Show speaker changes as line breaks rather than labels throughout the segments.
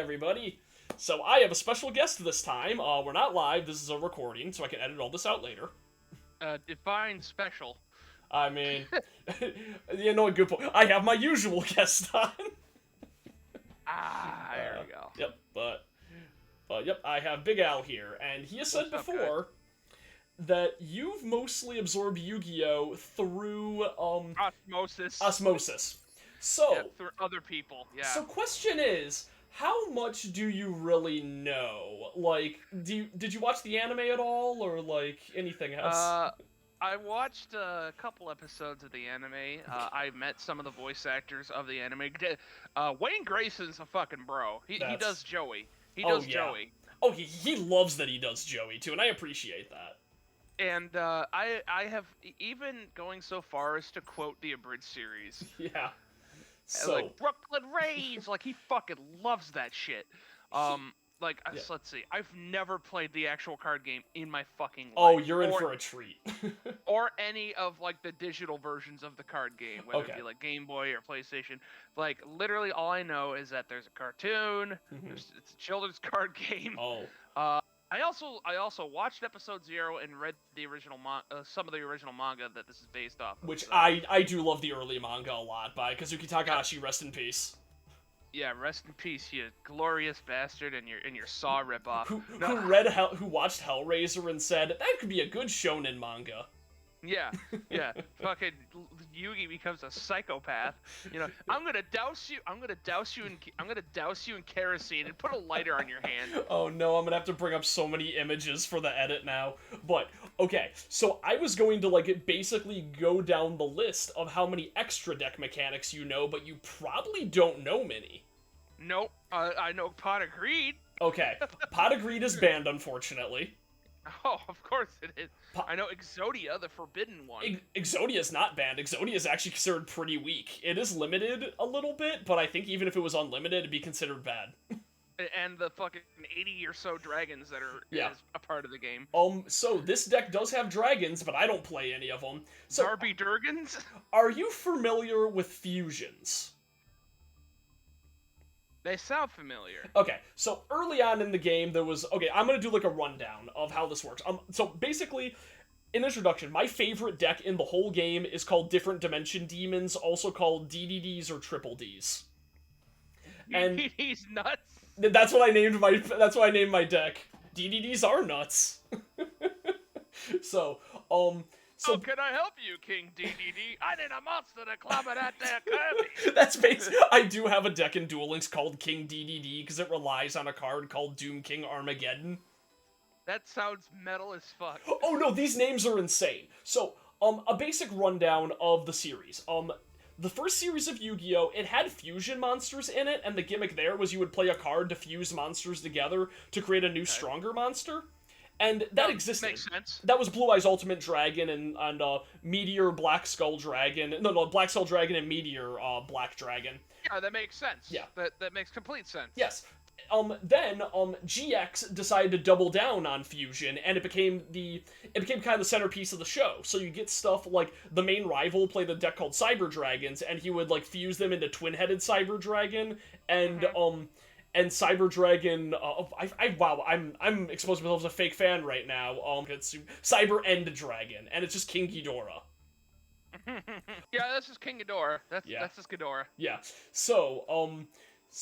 everybody. So I have a special guest this time. We're not live. This is a recording, so I can edit all this out later.
Define special.
I mean, good point. I have my usual guest on.
There we go.
Yep, but yep, I have Big Al here, and he has said before that you've mostly absorbed Yu-Gi-Oh through osmosis. So
yeah, through other people. Yeah.
So question is, how much do you really know? Like, did you watch the anime at all, or like anything else?
I watched a couple episodes of the anime. I met some of the voice actors of the anime. Wayne Grayson's a fucking bro. He does Joey. He does Joey.
Oh, he loves that he does Joey too, and I appreciate that.
And I have even going so far as to quote the abridged series.
Yeah. So
like Brooklyn Rage, like he fucking loves that shit. Let's see. I've never played the actual card game in my fucking life.
Oh, you're in for a treat.
Or any of like the digital versions of the card game, whether it be like Game Boy or PlayStation. Like literally, all I know is that there's a cartoon. It's a children's card game.
Oh.
I also watched episode 0 and read the original some of the original manga that this is based off of.
Which I do love the early manga a lot by Kazuki Takahashi. Rest in peace.
Yeah, rest in peace, you glorious bastard, and your Saw ripoff.
Who watched Hellraiser and said that could be a good shonen manga.
Yeah. Fucking Yugi becomes a psychopath. You know, I'm gonna douse you in kerosene and put a lighter on your hand.
Oh no, I'm gonna have to bring up so many images for the edit now. But okay, so I was going to basically go down the list of how many extra deck mechanics you know, but you probably don't know many.
Nope. I know Pot of Greed.
Okay, Pot of Greed is banned, unfortunately.
Oh, of course it is. I know Exodia, the forbidden one.
Exodia is not banned. Exodia is actually considered pretty weak. It is limited a little bit, but I think even if it was unlimited, it'd be considered bad.
And the fucking 80 or so dragons that are is a part of the game.
So this deck does have dragons, but I don't play any of them. So,
Darby Durgans?
Are you familiar with fusions?
They sound familiar.
Okay, so early on in the game, there was... Okay, I'm gonna do a rundown of how this works. So basically, in introduction, my favorite deck in the whole game is called Different Dimension Demons, also called DDDs or Triple Ds. And
DDDs nuts?
That's what I named my deck. DDDs are nuts. So,
how can I help you, King DDD? I need a monster to climb that there Kirby.
That's basically... I do have a deck in Duel Links called King DDD, because it relies on a card called Doom King Armageddon.
That sounds metal as fuck.
Oh no, these names are insane. So, a basic rundown of the series. The first series of Yu-Gi-Oh! It had fusion monsters in it, and the gimmick there was you would play a card to fuse monsters together to create a new, stronger monster. And that existed.
Makes sense.
That was Blue Eyes Ultimate Dragon and Meteor Black Skull Dragon. No, Black Skull Dragon and Meteor Black Dragon.
Yeah, that makes sense.
Yeah.
That makes complete sense.
Yes. Then GX decided to double down on fusion, and it became kind of the centerpiece of the show. So you get stuff like the main rival played a deck called Cyber Dragons, and he would fuse them into twin-headed Cyber Dragon, and and Cyber Dragon. I'm exposing myself as a fake fan right now. It's Cyber End Dragon, and it's just King Ghidorah.
Yeah, that's just King Ghidorah. That's just Ghidorah.
Yeah. So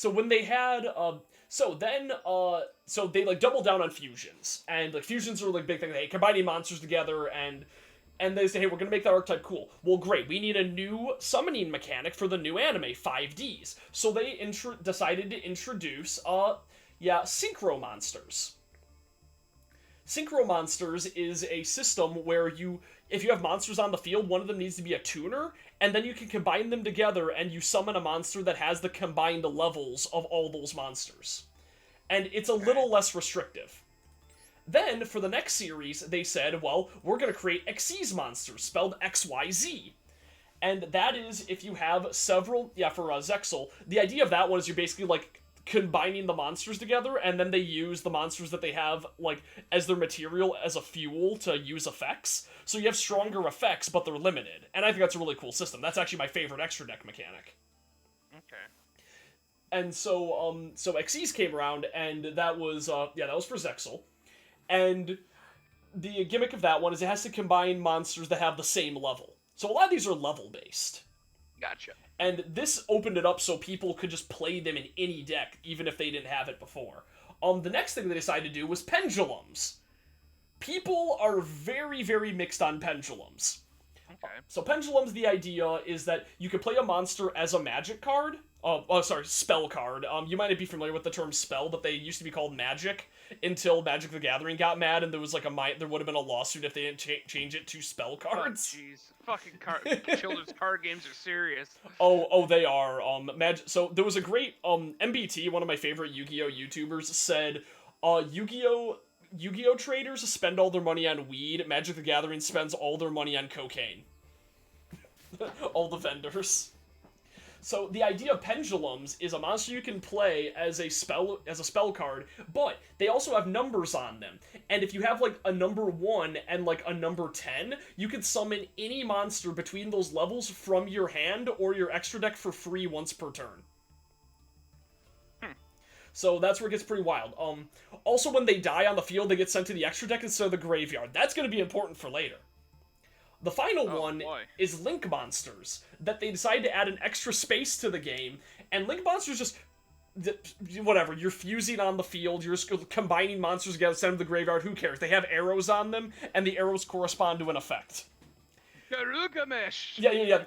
when they had so they double down on fusions, and fusions are big thing. They combining monsters together, and they say, hey, we're gonna make that archetype cool. Well, great, we need a new summoning mechanic for the new anime 5Ds. So they decided to introduce Synchro Monsters. Synchro Monsters is a system where if you have monsters on the field, one of them needs to be a tuner, and then you can combine them together and you summon a monster that has the combined levels of all those monsters. And it's a little less restrictive. Then, for the next series, they said, well, we're going to create Xyz monsters, spelled XYZ. And that is if you have several... Yeah, for Zexal, the idea of that one is you're basically, combining the monsters together, and then they use the monsters that they have, as their material as a fuel to use effects. So you have stronger effects, but they're limited. And I think that's a really cool system. That's actually my favorite extra deck mechanic.
Okay.
And so Xyz came around, and that was for Zexal. And the gimmick of that one is it has to combine monsters that have the same level. So a lot of these are level-based.
Gotcha.
And this opened it up so people could just play them in any deck, even if they didn't have it before. The next thing they decided to do was pendulums. People are very, very mixed on pendulums.
Okay.
So pendulums, the idea is that you can play a monster as a magic card. Spell card. You might not be familiar with the term spell, but they used to be called magic until Magic the Gathering got mad, and there was there would have been a lawsuit if they didn't change it to spell cards.
Oh, jeez. Fucking children's card games are serious.
Oh, they are. So there was a great MBT, one of my favorite Yu-Gi-Oh YouTubers, said, Yu-Gi-Oh traders spend all their money on weed. Magic the Gathering spends all their money on cocaine. All the vendors. So the idea of pendulums is a monster you can play as a spell card, but they also have numbers on them. And if you have like a number 1 and like a number 10, you can summon any monster between those levels from your hand or your extra deck for free once per turn. So that's where it gets pretty wild. Also, when they die on the field, they get sent to the extra deck instead of the graveyard. That's going to be important for later. The final one is Link Monsters, that they decided to add an extra space to the game, and Link Monsters just, whatever, you're fusing on the field, you're just combining monsters together, send them to the graveyard, who cares? They have arrows on them, and the arrows correspond to an effect.
Gilgamesh!
Yeah.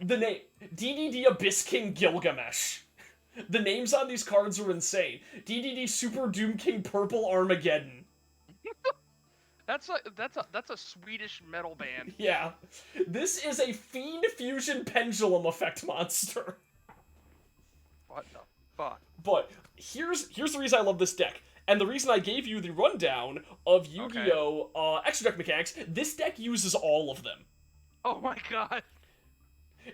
The name, DDD Abyss King Gilgamesh. The names on these cards are insane. DDD Super Doom King Purple Armageddon.
That's a Swedish metal band.
Yeah. This is a Fiend Fusion Pendulum effect monster.
What the fuck?
But here's the reason I love this deck. And the reason I gave you the rundown of Yu-Gi-Oh! Extra deck mechanics, this deck uses all of them.
Oh my god.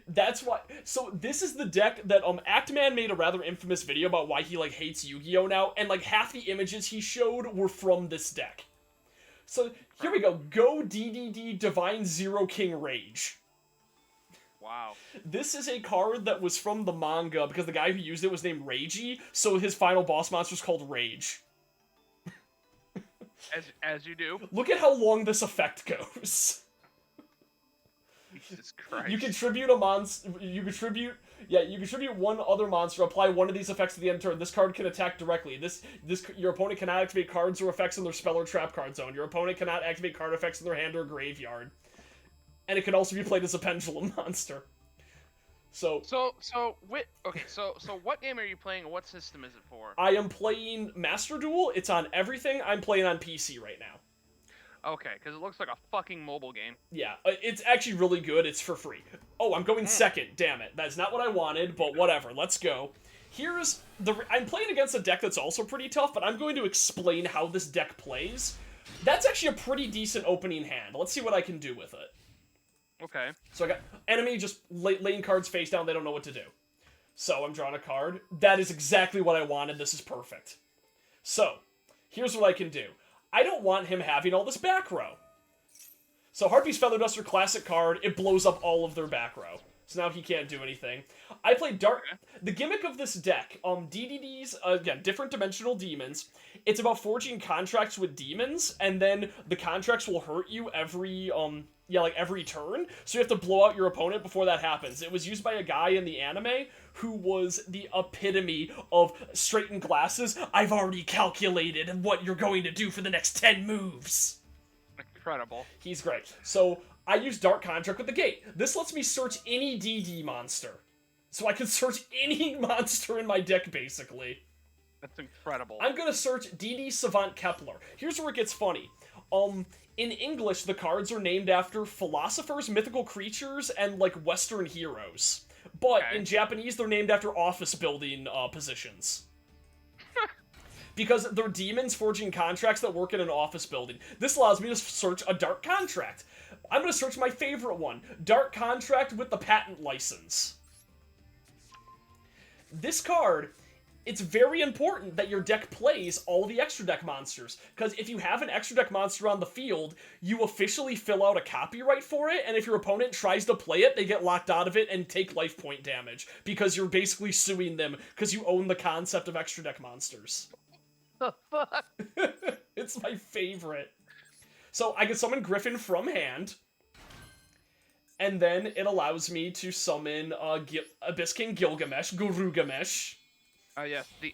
That's why. So this is the deck that Actman made a rather infamous video about why he like hates Yu-Gi-Oh! Now, and like half the images he showed were from this deck. So here we go. Go DDD Divine Zero King Rage.
Wow.
This is a card that was from the manga because the guy who used it was named Reiji, so his final boss monster is called Rage.
As you do.
Look at how long this effect goes.
Jesus Christ.
You contribute a monster. You contribute one other monster. Apply one of these effects at the end of turn. This card can attack directly. Your opponent cannot activate cards or effects in their spell or trap card zone. Your opponent cannot activate card effects in their hand or graveyard. And it can also be played as a pendulum monster. So what game are you playing and what system is it for? I am playing Master Duel. It's on everything. I'm playing on PC right now.
Okay, because it looks like a fucking mobile game.
Yeah, it's actually really good. It's for free. Oh, I'm going second. Damn it. That's not what I wanted, but whatever. Let's go. I'm playing against a deck that's also pretty tough, but I'm going to explain how this deck plays. That's actually a pretty decent opening hand. Let's see what I can do with it.
Okay.
So I got enemy just laying cards face down. They don't know what to do. So I'm drawing a card. That is exactly what I wanted. This is perfect. So here's what I can do. I don't want him having all this back row. So Harpy's Feather Duster, classic card. It blows up all of their back row. So now he can't do anything. I play Dark... The gimmick of this deck, DDDs, again, different dimensional demons. It's about forging contracts with demons, and then the contracts will hurt you every turn. So you have to blow out your opponent before that happens. It was used by a guy in the anime who was the epitome of straightened glasses. I've already calculated what you're going to do for the next 10 moves.
Incredible. He's
great. So I use Dark Contract with the Gate. This lets me search any DD monster. So I can search any monster in my deck, basically.
That's incredible.
I'm going to search DD Savant Kepler. Here's where it gets funny. In English, the cards are named after philosophers, mythical creatures, and, like, Western heroes. But in Japanese, they're named after office building positions. Because they're demons forging contracts that work in an office building. This allows me to search a Dark Contract. I'm going to search my favorite one. Dark Contract with the patent license. This card it's very important that your deck plays all the extra deck monsters, because if you have an extra deck monster on the field, you officially fill out a copyright for it, and if your opponent tries to play it, they get locked out of it and take life point damage, because you're basically suing them because you own the concept of extra deck monsters.
The fuck?
It's my favorite. So I can summon Griffin from hand, and then it allows me to summon Abyss King Gilgamesh, Gurugamesh.
Oh yes, the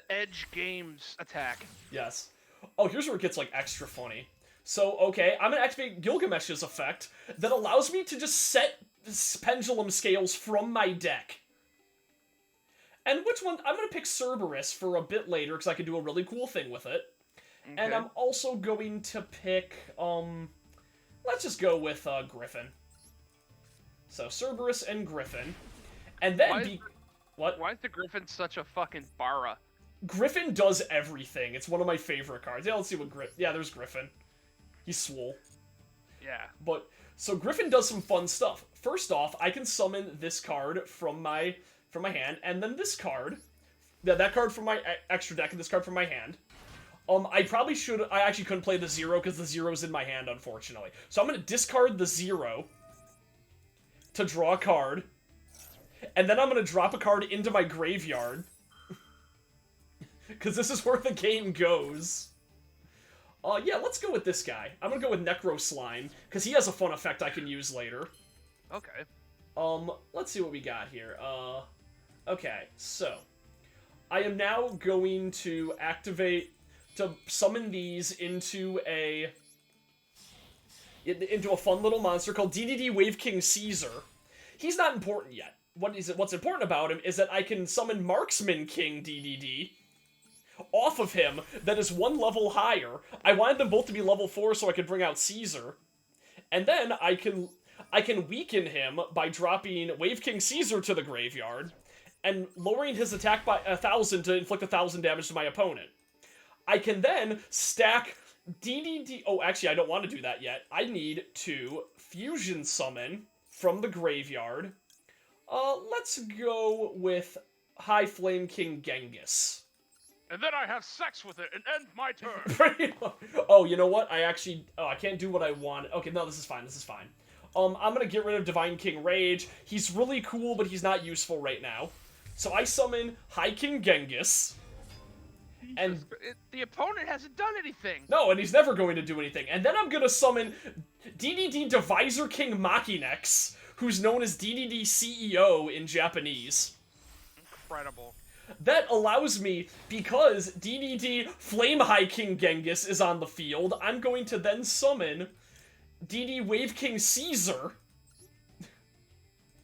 Edge Games attack.
Yes. Oh, here's where it gets, like, extra funny. So, okay, I'm gonna activate Gilgamesh's effect that allows me to just set pendulum scales from my deck. And which one? I'm gonna pick Cerberus for a bit later, because I can do a really cool thing with it. Okay. And I'm also going to pick, let's just go with, Griffin. So, Cerberus and Griffin. And then What?
Why is the Griffin such a fucking bara?
Griffin does everything. It's one of my favorite cards. Yeah, let's see what Yeah, there's Griffin. He's swole.
Yeah.
But, so Griffin does some fun stuff. First off, I can summon this card from my hand, and then this card. Yeah, that card from my extra deck, and this card from my hand. I actually couldn't play the 0, because the 0's in my hand, unfortunately. So I'm gonna discard the 0 to draw a card. And then I'm going to drop a card into my graveyard. Because this is where the game goes. Yeah, let's go with this guy. I'm going to go with Necro Slime, because he has a fun effect I can use later.
Okay.
Let's see what we got here. Okay, so I am now going to summon these into a fun little monster called DDD Wave King Caesar. He's not important yet. What's important about him is that I can summon Marksman King DDD off of him that is 1 level higher. I wanted them both to be level 4 so I could bring out Caesar. And then I can weaken him by dropping Wave King Caesar to the graveyard and lowering his attack by 1,000 to inflict 1,000 damage to my opponent. I can then stack DDD... Oh, actually, I don't want to do that yet. I need to fusion summon from the graveyard. Let's go with High Flame King Genghis.
And then I have sex with it and end my turn.
Oh, you know what? I can't do what I want. Okay, no, this is fine. I'm gonna get rid of Divine King Rage. He's really cool, but he's not useful right now. So I summon High King Genghis. And
the opponent hasn't done anything.
No, and he's never going to do anything. And then I'm gonna summon DDD Divisor King Machinex, who's known as DDD CEO in Japanese.
Incredible.
That allows me, because DDD Flame High King Genghis is on the field, I'm going to then summon DD Wave King Caesar.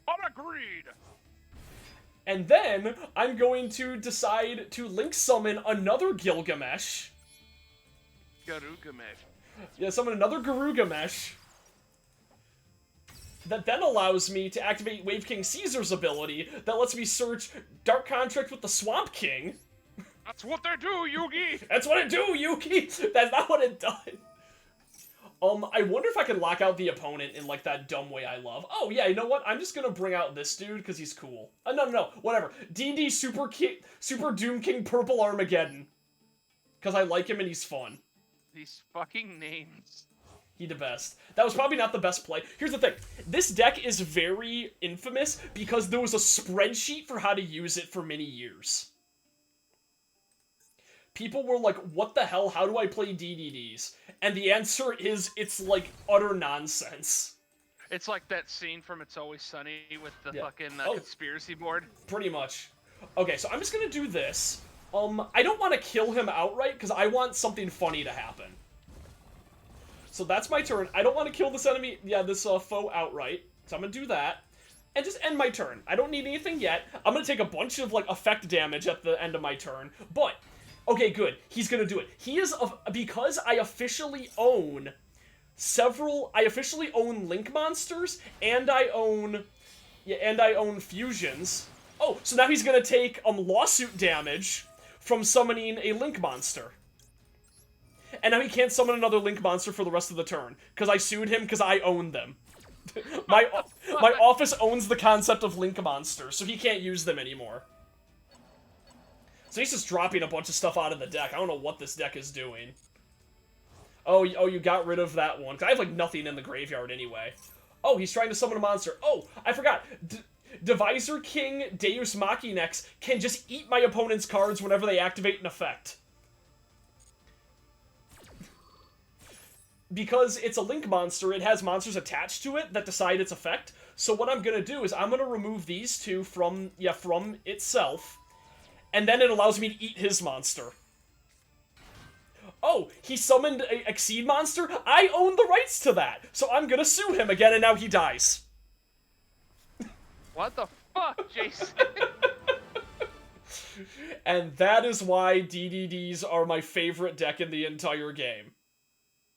Unagreed.
And then I'm going to decide to link summon another Gilgamesh.
Garugamesh.
Yeah, summon another Garugamesh. That then allows me to activate Wave King Caesar's ability that lets me search Dark Contract with the Swamp King.
That's what they do, Yugi!
That's what it do, Yugi! That's not what it does. I wonder if I can lock out the opponent in, like, that dumb way I love. Oh, yeah, you know what? I'm just gonna bring out this dude, because he's cool. No, whatever. D&D Super Doom King Purple Armageddon. Because I like him and he's fun.
These fucking names.
He the best. That was probably not the best play. Here's the thing. This deck is very infamous because there was a spreadsheet for how to use it for many years. People were like, what the hell? How do I play DDDs? And the answer is, it's like utter nonsense.
It's like that scene from It's Always Sunny with the fucking conspiracy board.
Pretty much. Okay, so I'm just gonna do this. I don't want to kill him outright because I want something funny to happen. So that's my turn. I don't want to kill this enemy, this foe outright. So I'm gonna do that. And just end my turn. I don't need anything yet. I'm gonna take a bunch of, like, effect damage at the end of my turn. But, okay, good. He's gonna do it. He is, because I officially own Link monsters, and I own fusions. Oh, so now he's gonna take, lawsuit damage from summoning a Link monster. And now he can't summon another Link monster for the rest of the turn, because I sued him because I own them. my office owns the concept of Link monsters, so he can't use them anymore. So he's just dropping a bunch of stuff out of the deck. I don't know what this deck is doing. Oh, you got rid of that one. 'Cause I have, like, nothing in the graveyard anyway. Oh, he's trying to summon a monster. Oh, I forgot. Divisor King Deus Machinex can just eat my opponent's cards whenever they activate an effect. Because it's a link monster, it has monsters attached to it that decide its effect. So what I'm gonna do is I'm gonna remove these two from itself, and then it allows me to eat his monster. Oh, he summoned a Exceed monster? I own the rights to that, so I'm gonna sue him again, and now he dies.
What the fuck, Jason?
And that is why DDDs are my favorite deck in the entire game.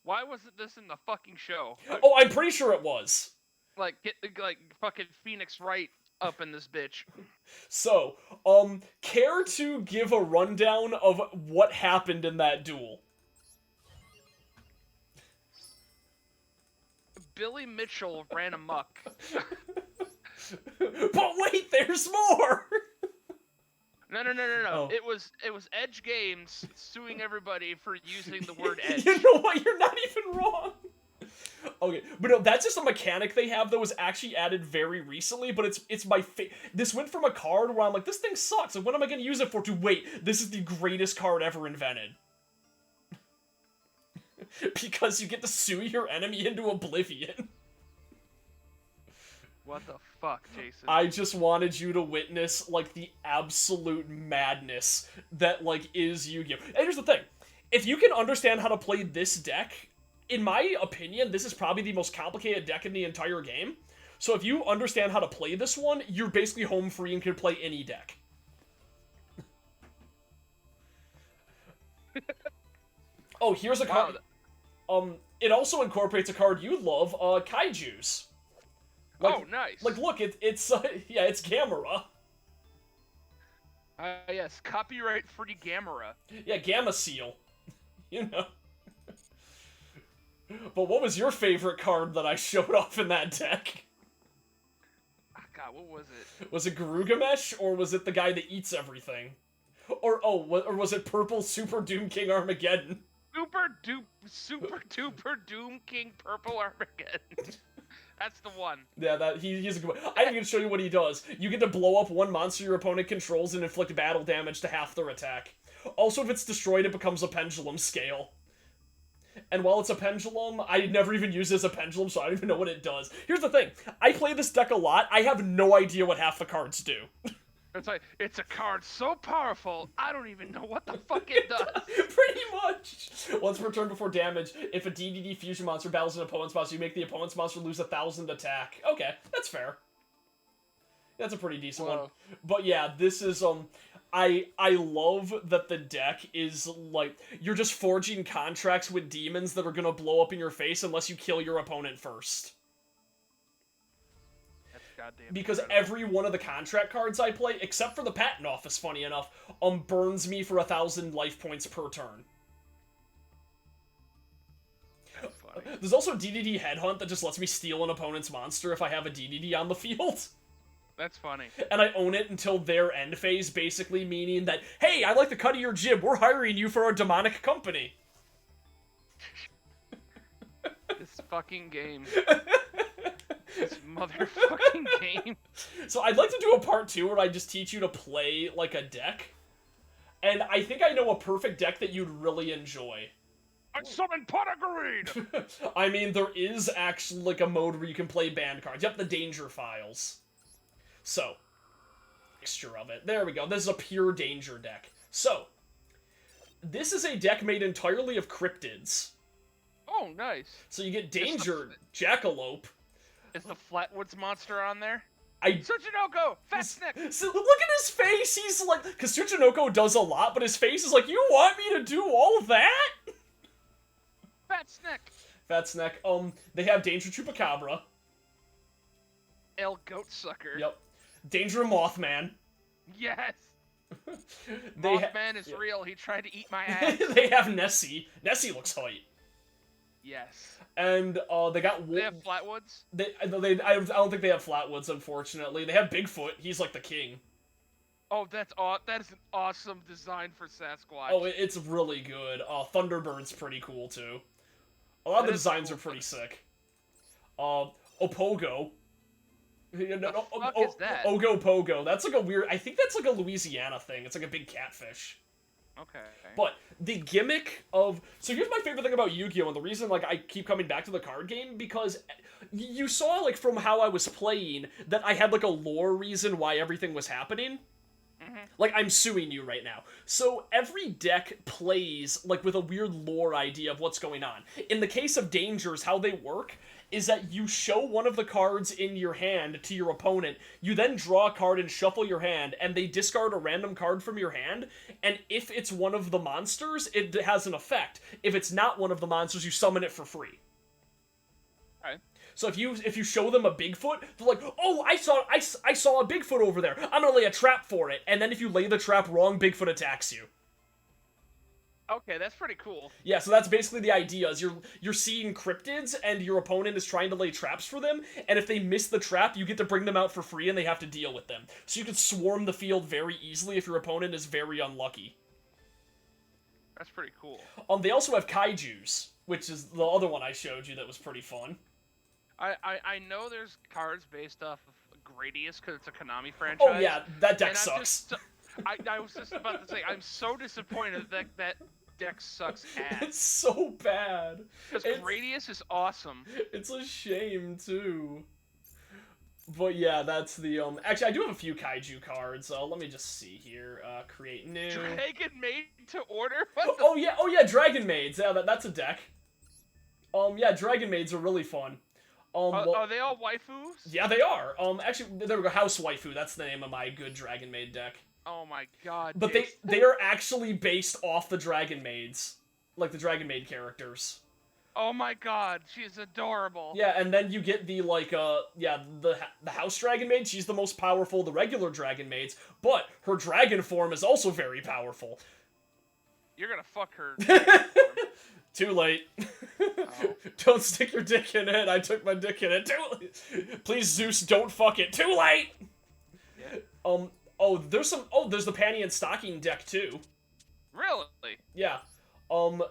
Why wasn't this in the fucking show?
Oh, I'm pretty sure it was.
Like, get fucking Phoenix Wright up in this bitch.
So, care to give a rundown of what happened in that duel?
Billy Mitchell ran amok.
But wait, there's more!
No.
Oh.
It was Edge Games suing everybody for using the word edge.
You know what? You're not even wrong. Okay, but no, that's just a mechanic they have that was actually added very recently, but it's my this went from a card where I'm like, this thing sucks, and what am I going to use it for, to wait, this is the greatest card ever invented. Because you get to sue your enemy into oblivion.
What the fuck, Jason?
I just wanted you to witness, like, the absolute madness that, like, is Yu-Gi-Oh! And here's the thing. If you can understand how to play this deck, in my opinion, this is probably the most complicated deck in the entire game. So if you understand how to play this one, you're basically home free and can play any deck. Oh, here's a card. It also incorporates a card you love, Kaijus. Like,
oh, nice.
Like, look, it's Gamera.
Yes, copyright-free Gamera.
Yeah, Gamma Seal. You know. But what was your favorite card that I showed off in that deck?
Oh, God, what was it?
Was it Garugamesh, or was it the guy that eats everything? Or was it Purple Super Doom King Armageddon?
Super duper Doom King Purple Armageddon. That's the one.
Yeah, he's a good one. I didn't even show you what he does. You get to blow up one monster your opponent controls and inflict battle damage to half their attack. Also, if it's destroyed, it becomes a pendulum scale. And while it's a pendulum, I never even use it as a pendulum, so I don't even know what it does. Here's the thing. I play this deck a lot. I have no idea what half the cards do.
It's like, it's a card so powerful, I don't even know what the fuck it does.
Pretty much. Once per turn before damage, if a DDD fusion monster battles an opponent's monster, you make the opponent's monster lose 1,000 attack. Okay, that's fair. That's a pretty decent one. But yeah, this is, I love that the deck is, like, you're just forging contracts with demons that are gonna blow up in your face unless you kill your opponent first. Because every one of the contract cards I play, except for the Patent Office, funny enough, burns me for 1,000 life points per turn.
That's funny.
There's also DDD Headhunt that just lets me steal an opponent's monster if I have a DDD on the field.
That's funny.
And I own it until their end phase, basically meaning that, hey, I like the cut of your jib, we're hiring you for our demonic company.
This fucking game. This motherfucking game.
So I'd like to do a part 2 where I just teach you to play, like, a deck. And I think I know a perfect deck that you'd really enjoy.
I summon Pottergreed!
I mean, there is actually, like, a mode where you can play banned cards. Yep, the Danger Files. So, mixture of it. There we go. This is a pure Danger deck. So, this is a deck made entirely of cryptids.
Oh, nice.
So you get Danger Jackalope.
Is the Flatwoods monster on there?
I
Tsuchinoko! Fat Snick!
So look at his face! He's like... Because Tsuchinoko does a lot, but his face is like, you want me to do all of that?
Fat Snick!
Fat Snick. They have Danger Chupacabra.
El Goatsucker.
Yep. Danger Mothman.
Yes! Mothman is real. He tried to eat my ass.
They have Nessie. Nessie looks hype.
Yes.
And they got...
They have Flatwoods?
I don't think they have Flatwoods, unfortunately. They have Bigfoot. He's like the king.
Oh, that is an awesome design for Sasquatch.
Oh, it's really good. Thunderbird's pretty cool too. A lot of the designs are pretty sick. Opogo.
The fuck is that?
Ogopogo. That's like a weird. I think that's like a Louisiana thing. It's like a big catfish.
Okay.
But the gimmick of here's my favorite thing about Yu-Gi-Oh! And the reason like I keep coming back to the card game because you saw like from how I was playing that I had like a lore reason why everything was happening. Like, I'm suing you right now. So, every deck plays, like, with a weird lore idea of what's going on. In the case of Dangers, how they work is that you show one of the cards in your hand to your opponent, you then draw a card and shuffle your hand, and they discard a random card from your hand, and if it's one of the monsters, it has an effect. If it's not one of the monsters, you summon it for free.
Okay.
So if you show them a Bigfoot, they're like, oh, I saw a Bigfoot over there. I'm gonna lay a trap for it. And then if you lay the trap wrong, Bigfoot attacks you.
Okay, that's pretty cool.
Yeah, so that's basically the idea. Is you're seeing cryptids, and your opponent is trying to lay traps for them. And if they miss the trap, you get to bring them out for free, and they have to deal with them. So you can swarm the field very easily if your opponent is very unlucky.
That's pretty cool.
They also have kaijus, which is the other one I showed you that was pretty fun.
I know there's cards based off of Gradius because it's a Konami franchise.
Oh yeah, that deck sucks.
I was just about to say, I'm so disappointed that deck sucks ass.
It's so bad.
Because Gradius is awesome.
It's a shame too. But yeah, that's the actually I do have a few kaiju cards. Let me just see here. Create new.
Dragon Maid to order?
Oh yeah, Dragon Maids. Yeah, that's a deck. Yeah, Dragon Maids are really fun.
Are they all waifus?
Yeah, they are. Actually, there we go. House Waifu. That's the name of my good Dragon Maid deck.
Oh my god.
But they are actually based off the Dragon Maids, like the Dragon Maid characters.
Oh my god, she's adorable.
Yeah, and then you get the the House Dragon Maid. She's the most powerful of the regular Dragon Maids, but her dragon form is also very powerful.
You're gonna fuck her.
Too late.
Oh.
Don't stick your dick in it. I took my dick in it. Too late. Please, Zeus, don't fuck it. Too late.
Yeah.
There's the Panty and Stocking deck too.
Really?
Yeah. Live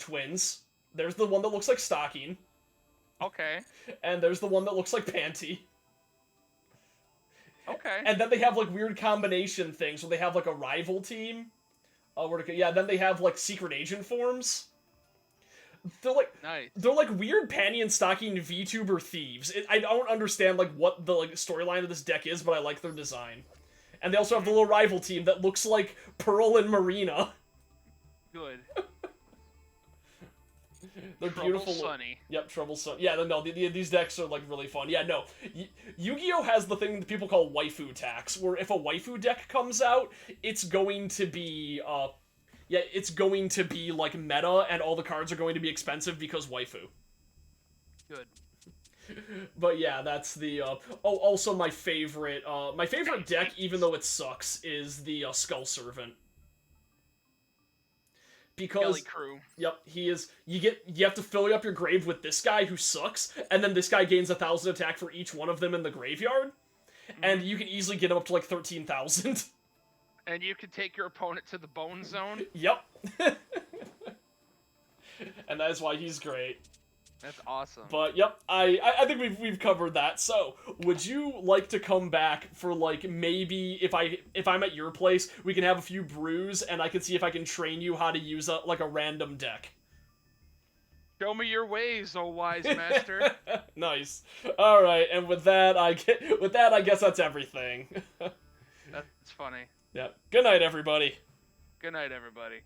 Twins. There's the one that looks like Stocking.
Okay.
And there's the one that looks like Panty.
Okay.
And then they have like weird combination things where they have like a rival team. Then they have like secret agent forms. They're like
nice.
They're like weird Panty and Stocking VTuber thieves. I don't understand like what the like storyline of this deck is, but I like their design. And they also have the little rival team that looks like Pearl and Marina.
Good.
They're
Trouble
beautiful.
Sunny.
Yep, Trouble Sunny. Yeah, no, these decks are like really fun. Yeah, no, Yu-Gi-Oh has the thing that people call waifu tax, where if a waifu deck comes out, it's going to be it's going to be like meta, and all the cards are going to be expensive because waifu.
Good.
But yeah, that's the also my favorite deck, even though it sucks, is the Skull Servant. Because
Kelly Crew.
Yep, he is. You have to fill up your grave with this guy who sucks, and then this guy gains 1,000 attack for each one of them in the graveyard, and you can easily get him up to like 13,000.
And you can take your opponent to the bone zone.
Yep. And that is why he's great.
That's awesome.
But yep, I think we've covered that. So, would you like to come back for like maybe if I'm at your place, we can have a few brews and I can see if I can train you how to use a random deck.
Show me your ways, oh wise master.
Nice. All right, and with that I guess that's everything.
That's funny.
Yep. Good night, everybody.
Good night, everybody.